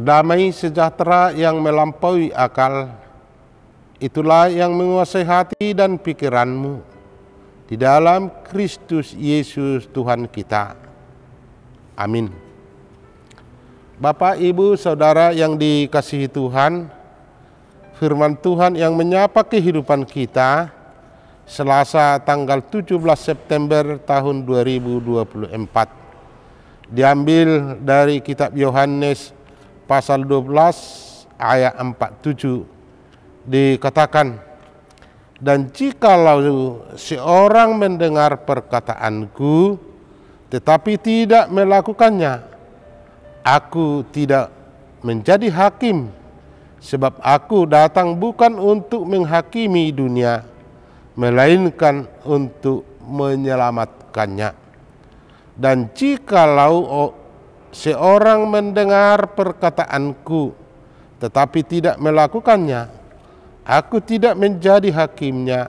damai sejahtera yang melampaui akal, itulah yang menguasai hati dan pikiranmu di dalam Kristus Yesus Tuhan kita. Amin. Bapak, Ibu, Saudara yang dikasihi Tuhan, firman Tuhan yang menyapa kehidupan kita Selasa tanggal 17 September tahun 2024 diambil dari kitab Yohanes pasal 12 ayat 47, dikatakan, "Dan jikalau seorang mendengar perkataanku tetapi tidak melakukannya, aku tidak menjadi hakim, sebab aku datang bukan untuk menghakimi dunia, melainkan untuk menyelamatkannya. Dan jikalau seorang mendengar perkataanku tetapi tidak melakukannya, aku tidak menjadi hakimnya,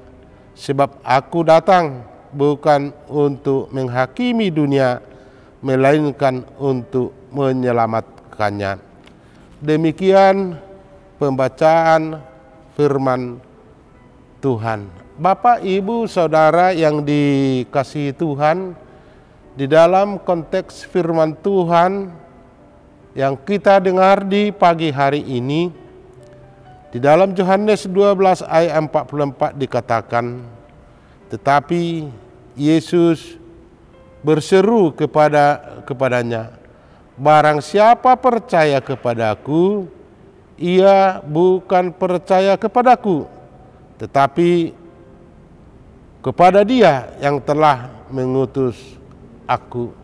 sebab aku datang bukan untuk menghakimi dunia, melainkan untuk menyelamatkannya." Demikian pembacaan firman Tuhan. Bapak, Ibu, Saudara yang dikasihi Tuhan, di dalam konteks firman Tuhan yang kita dengar di pagi hari ini, di dalam Yohanes 12 ayat 44 dikatakan, "Tetapi Yesus berseru kepadanya, barang siapa percaya kepadaku, ia bukan percaya kepadaku, tetapi kepada Dia yang telah mengutus aku."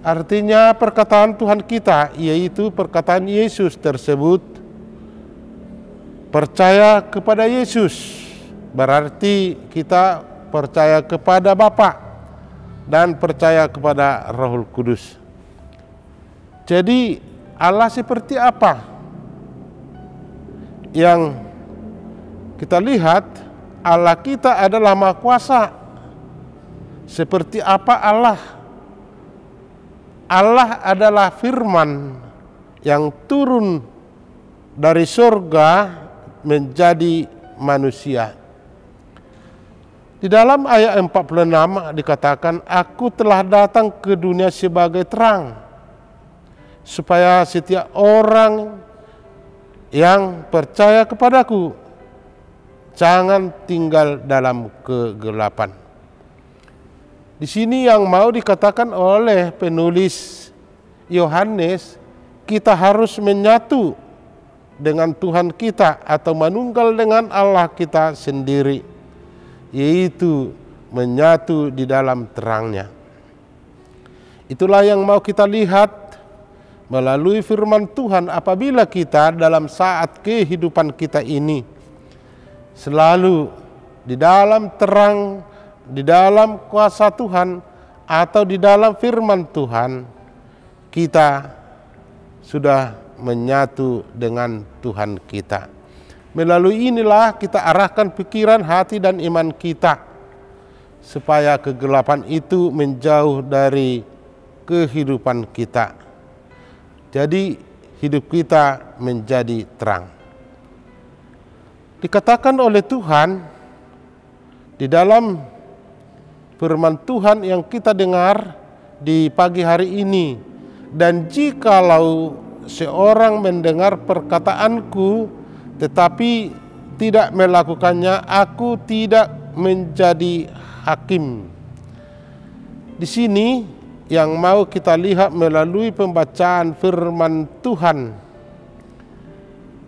Artinya perkataan Tuhan kita, yaitu perkataan Yesus tersebut, percaya kepada Yesus berarti kita percaya kepada Bapa dan percaya kepada Roh Kudus. Jadi Allah seperti apa yang kita lihat? Allah kita adalah Maha Kuasa. Seperti apa Allah? Allah adalah firman yang turun dari surga menjadi manusia. Di dalam ayat 46 dikatakan, "Aku telah datang ke dunia sebagai terang, supaya setiap orang yang percaya kepadaku jangan tinggal dalam kegelapan." Di sini yang mau dikatakan oleh penulis Yohanes, kita harus menyatu dengan Tuhan kita atau manunggal dengan Allah kita sendiri, yaitu menyatu di dalam terangnya. Itulah yang mau kita lihat melalui firman Tuhan apabila kita dalam saat kehidupan kita ini selalu di dalam terang, di dalam kuasa Tuhan atau di dalam firman Tuhan, kita sudah menyatu dengan Tuhan kita. Melalui inilah kita arahkan pikiran, hati, dan iman kita supaya kegelapan itu menjauh dari kehidupan kita. Jadi hidup kita menjadi terang. Dikatakan oleh Tuhan di dalam firman Tuhan yang kita dengar di pagi hari ini, "Dan jikalau seorang mendengar perkataanku tetapi tidak melakukannya, aku tidak menjadi hakim." Di sini yang mau kita lihat melalui pembacaan firman Tuhan,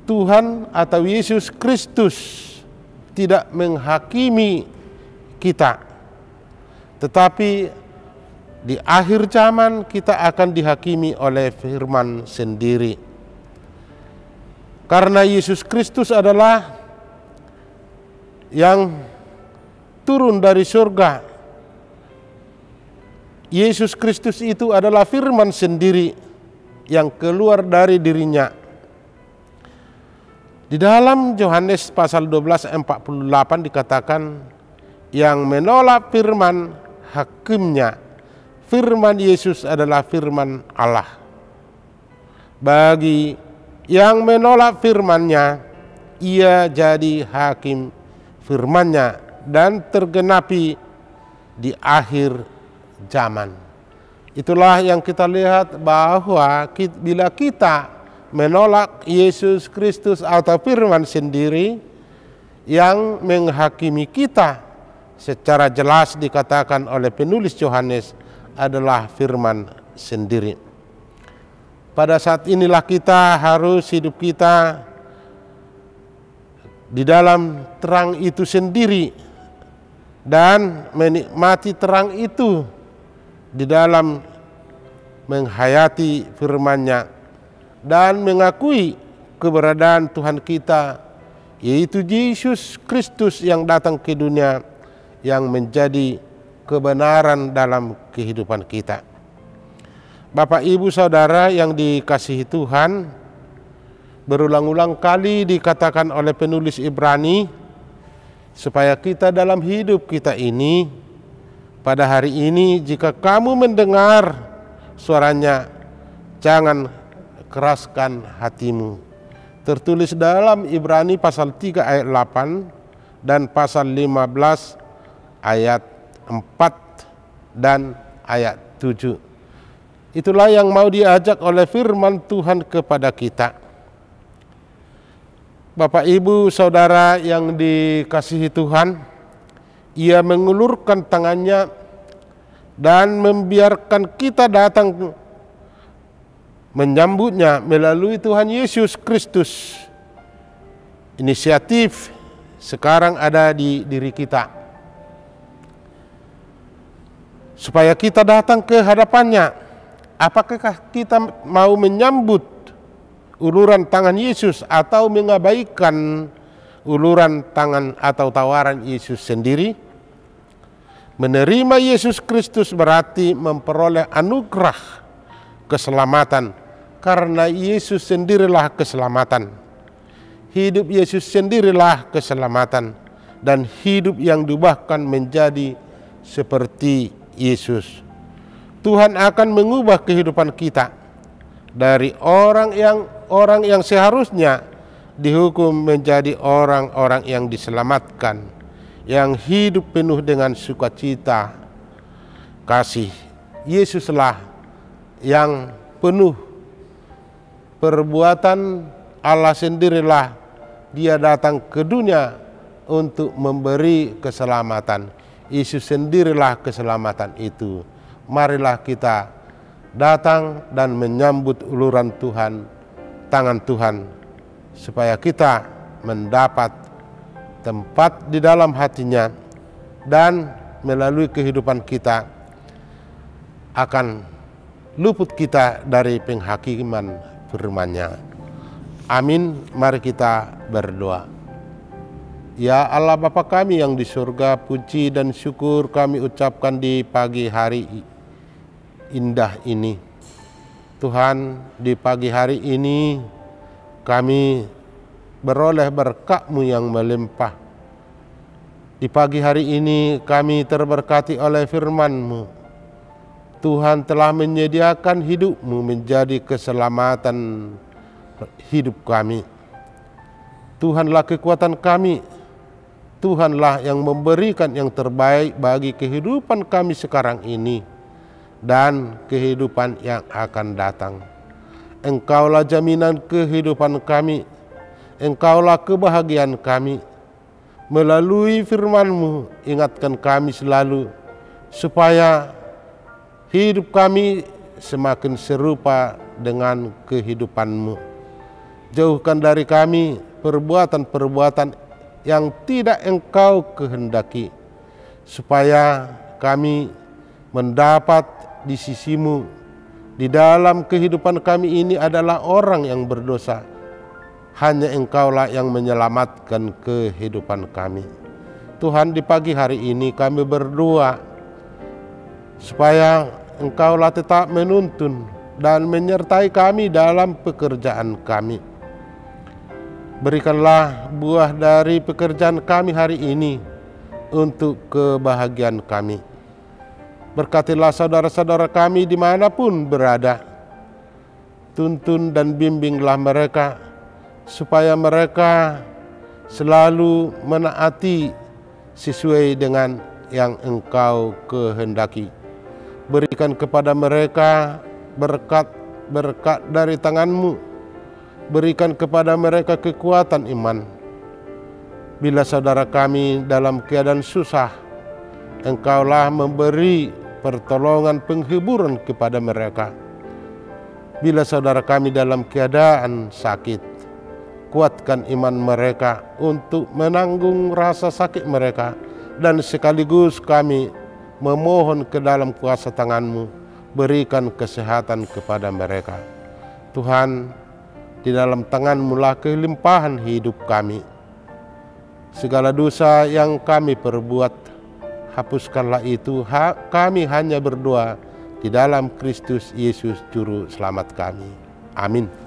Tuhan atau Yesus Kristus tidak menghakimi kita, tetapi di akhir zaman kita akan dihakimi oleh firman sendiri. Karena Yesus Kristus adalah yang turun dari surga. Yesus Kristus itu adalah firman sendiri yang keluar dari dirinya. Di dalam Yohanes pasal 12 ayat 48 dikatakan, yang menolak firman hakimnya, firman Yesus adalah firman Allah. Bagi yang menolak firman-Nya, ia jadi hakim firman-Nya dan tergenapi di akhir zaman. Itulah yang kita lihat bahwa bila kita menolak Yesus Kristus atau firman sendiri yang menghakimi kita, secara jelas dikatakan oleh penulis Yohanes adalah firman sendiri. Pada saat inilah kita harus hidup kita di dalam terang itu sendiri dan menikmati terang itu di dalam menghayati firman-Nya dan mengakui keberadaan Tuhan kita, yaitu Yesus Kristus yang datang ke dunia yang menjadi kebenaran dalam kehidupan kita. Bapak, Ibu, Saudara yang dikasihi Tuhan, berulang-ulang kali dikatakan oleh penulis Ibrani supaya kita dalam hidup kita ini, pada hari ini jika kamu mendengar suaranya, jangan keraskan hatimu. Tertulis dalam Ibrani pasal 3 ayat 8 dan pasal 15 ayat 4 dan ayat 7. Itulah yang mau diajak oleh firman Tuhan kepada kita. Bapak, Ibu, Saudara yang dikasihi Tuhan, Ia mengulurkan tangannya dan membiarkan kita datang menyambutnya melalui Tuhan Yesus Kristus. Inisiatif sekarang ada di diri kita, supaya kita datang ke hadapannya. Apakah kita mau menyambut uluran tangan Yesus atau mengabaikan uluran tangan atau tawaran Yesus sendiri? Menerima Yesus Kristus berarti memperoleh anugerah keselamatan, karena Yesus sendirilah keselamatan. Hidup Yesus sendirilah keselamatan, dan hidup yang diubahkan menjadi seperti Yesus. Tuhan akan mengubah kehidupan kita dari orang yang seharusnya dihukum menjadi orang-orang yang diselamatkan, yang hidup penuh dengan sukacita, kasih. Yesuslah yang penuh perbuatan Allah sendirilah. Dia datang ke dunia untuk memberi keselamatan. Yesus sendirilah keselamatan itu. Marilah kita datang dan menyambut uluran Tuhan, tangan Tuhan, supaya kita mendapat tempat di dalam hati-Nya, dan melalui kehidupan kita akan luput kita dari penghakiman firman-Nya. Amin. Mari kita berdoa. Ya Allah Bapa kami yang di surga, puji dan syukur kami ucapkan di pagi hari indah ini. Tuhan, di pagi hari ini kami beroleh berkat-Mu yang melimpah. Di pagi hari ini kami terberkati oleh firman-Mu. Tuhan telah menyediakan hidup-Mu menjadi keselamatan hidup kami. Tuhanlah kekuatan kami. Tuhanlah yang memberikan yang terbaik bagi kehidupan kami sekarang ini dan kehidupan yang akan datang. Engkaulah jaminan kehidupan kami. Engkaulah kebahagiaan kami. Melalui firman-Mu, ingatkan kami selalu supaya hidup kami semakin serupa dengan kehidupan-Mu. Jauhkan dari kami perbuatan-perbuatan yang tidak Engkau kehendaki, supaya kami mendapat di sisi-Mu. Di dalam kehidupan kami ini adalah orang yang berdosa. Hanya Engkaulah yang menyelamatkan kehidupan kami. Tuhan, di pagi hari ini kami berdoa supaya Engkaulah tetap menuntun dan menyertai kami dalam pekerjaan kami. Berikanlah buah dari pekerjaan kami hari ini untuk kebahagiaan kami. Berkatilah saudara-saudara kami dimanapun berada. tuntun dan bimbinglah mereka, supaya mereka selalu menaati sesuai dengan yang Engkau kehendaki. Berikan kepada mereka berkat dari tangan-Mu. Berikan kepada mereka kekuatan iman. Bila saudara kami dalam keadaan susah, Engkaulah memberi pertolongan penghiburan kepada mereka. Bila saudara kami dalam keadaan sakit, kuatkan iman mereka untuk menanggung rasa sakit mereka, dan sekaligus kami memohon ke dalam kuasa tangan-Mu, berikan kesehatan kepada mereka. Tuhan, di dalam tangan-Mu lah kelimpahan hidup kami. Segala dosa yang kami perbuat, hapuskanlah itu. Kami hanya berdoa di dalam Kristus Yesus Juru Selamat kami. Amin.